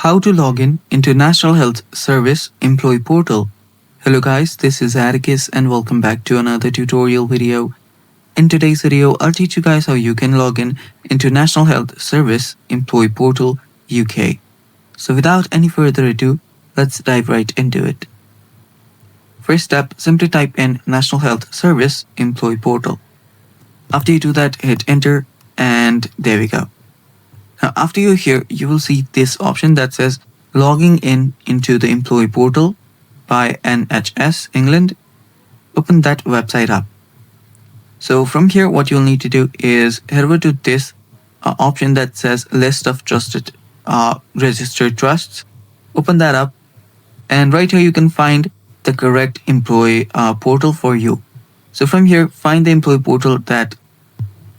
How to log in into National Health Service Employee Portal. Hello guys, this is Atticus and welcome back to another tutorial video. In today's video, I'll teach you guys how you can log in into National Health Service Employee Portal UK. So without any further ado, let's dive right into it. First step, simply type in National Health Service Employee Portal. After you do that, hit enter and there we go. Now, after you're here, you will see this option that says logging in into the employee portal by NHS England. Open that website up. So from here, what you'll need to do is head over to this option that says list of trusted registered trusts. Open that up, and right here you can find the correct employee portal for you. So from here, find the employee portal that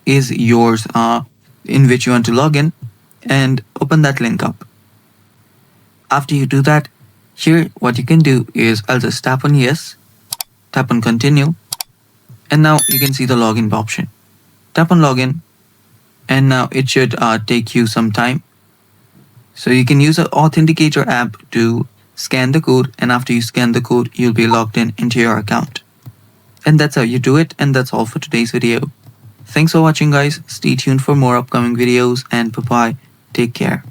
is yours, in which you want to log in, and open that link up. After you do that, here what you can do is I'll just tap on yes, tap on continue, and now you can see the login option. Tap on login, and now it should take you some time. So you can use an authenticator app to scan the code, and after you scan the code, you'll be logged in into your account. And that's how you do it, and that's all for today's video. Thanks for watching guys, stay tuned for more upcoming videos, and bye bye, take care.